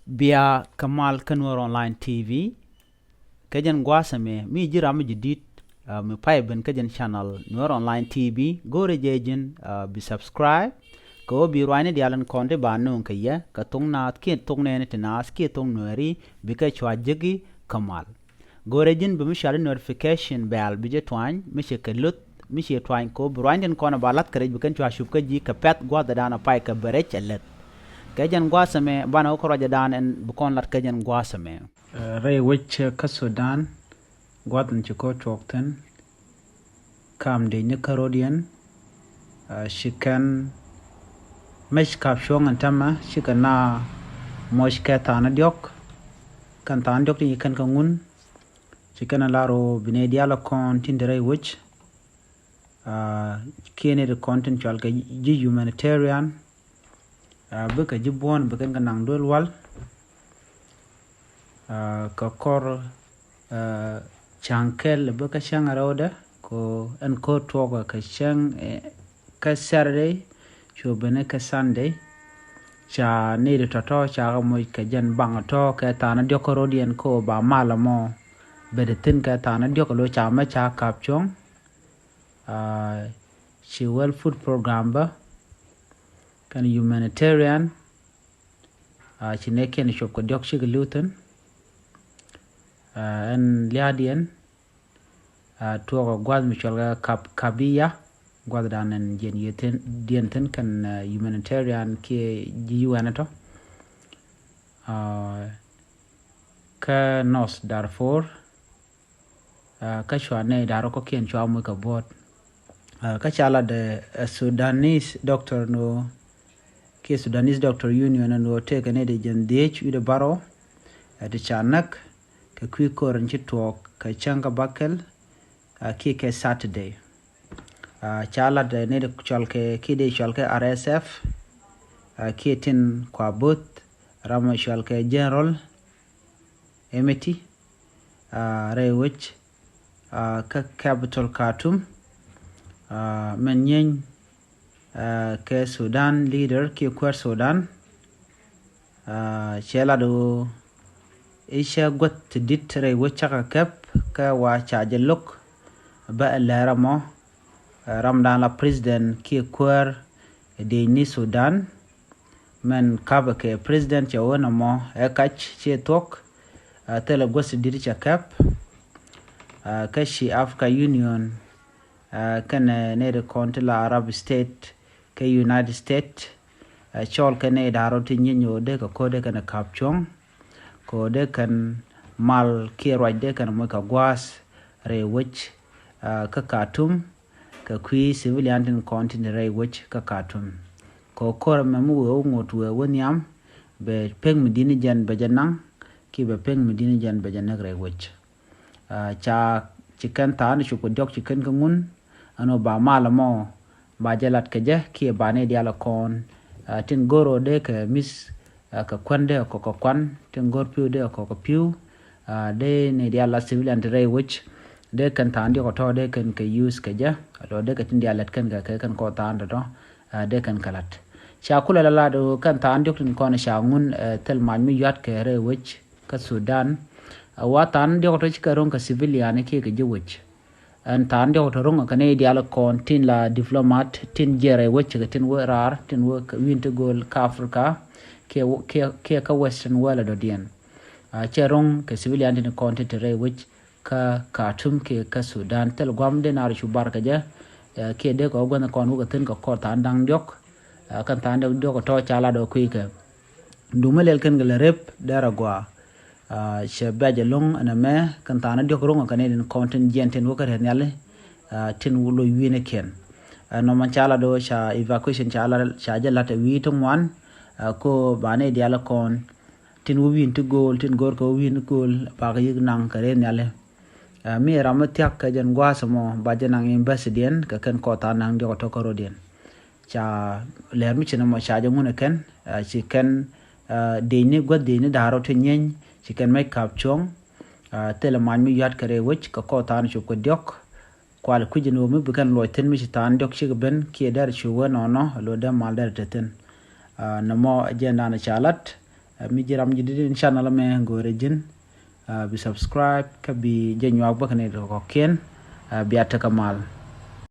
بيا كمال كنور أونلاين تي في كجن قواسمي مي جرام جديد مبايبن كجن شانل نور أونلاين تي في غوري جيجن بسبسكرايب ko bi ruane dialan konde banu kaya ka tong na ke tong ne tenas ke tong nori bi ka chwa jegi kamal gorejin bi mishal notification bell bi je twan mi she kelut mi she twan ko ruane ko na balat kare bi kan chwa shup ka ji ka pet gwa da na pai ka bere chelet kajan gwa same bana ko raja dan en bu kon lat kajan gwa same re wich ka Sudan gwadan ci ko chokten kam de ne karodian shikan mesh kapshong antama shikana mosh ka tana diok kan tan diok ni kan kangun shikana laro binedia la content re which kene the content chal ka ji humanitarian buka jibon bukan kanang dol wal ka kor chankel buka shang aroda ko en ko toga ka shang ka Saturday cho bene ka Sunday cha ne de toto cha mo ka jan bang to ka tana dio ko rodien ko ba mala mo bede tin ka tana dio ko lo cha ma cha kap chong chi well food program ba kan humanitarian chi ne ken shop ko dio chi gluten en liadien to ko gwal mi cholga kap kabia gwadanan jen yeten dienten kan humanitarian ke UN to ka nos Darfur ka shwane daro ko ken chwa mu ka bot ka chala de Sudanese doctor no ke Sudanese doctor union no take ne de jen dech ude baro de chanak ka kwi koran ci tok ka changa bakel ke Saturday chala de ne de chalke kide chalke RSF kitin kwa bot rama chalke general emeti rewich ka capital Khartoum menyen ke Sudan leader ki kwar Sudan chala do isha got dit rewich ka kap ka wa chajelok ba Läär mo Ramdan la president ki kwar de ni Sudan men kaba ke president ya wona mo e kach che tok tele gosi diri cha kap kashi Africa Union kana ne de kontila Arab state ke United States chol kana daro tin nyo de ko kode kana kapchong ko de kan mal ki roi de kana mo ka gwas re wich ka Khartoum ka kwi civilian tin content ray which ka Khartoum ko kor memu ngotu woniam be peng medini jan bajanang ki be peng medini jan bajanag ray which cha chicken tan chu ko dok chicken kangun ano ba mala mo ba jalat ka je ki ba ne dia la kon tin goro de ka miss ka kwande ko ko kwan tin gor piu de ko ko piu de ne dia la civilian ray which de kan tan di ko to de kan ka use ka ja do de ka tin dia lat kan ka kan ko tan do de kan kalat sha kula la do kan tan di tin ko na sha ngun tel man mi yat ke re wich ka Sudan wa tan di ko to ka ron ka civilian ke ka je wich an tan di ko to ron ka ne dia la kon tin la diplomat tin jere wich ka tin wo rar tin wo ka winter gol ka Africa ke ka western world do dien che ron ka civilian tin content re wich ka Khartoum ke ka Sudan tel gwam de nar chu bar ka ja ke de ko gona kon wo tin ko tan dang jok kan tan de do ko to chala do ku ke dumelel ken gele rep dara gwa she baje long ana me kan tan de ko ronga kan den content jenten wo ka ren yale tin wo lo wine ken no man chala do sha evacuation chala sha jala ta wi to wan ko bane diala kon tin wo win to gol tin gor ko win gol ba ga yig nang ka ren yale mi ramatiak ka jan gwa samo bajanang ambassador ka kan ko ta nang de to korodien cha Läär mi chena mo cha janguna ken chi kan de ni god de ni daro to nyen chi kan mai kap chong tele man mi yat kare wich ka ko ta chu ko diok kwal kujino mi bukan lo ten mi tan dok chi ben ki dar chu wono no lo da mal dar teten na mo agenda na chalat mi jiram jidin channel me ngore jin bi subscribe ka bi jenyu ak bakane ko ken bi ataka mal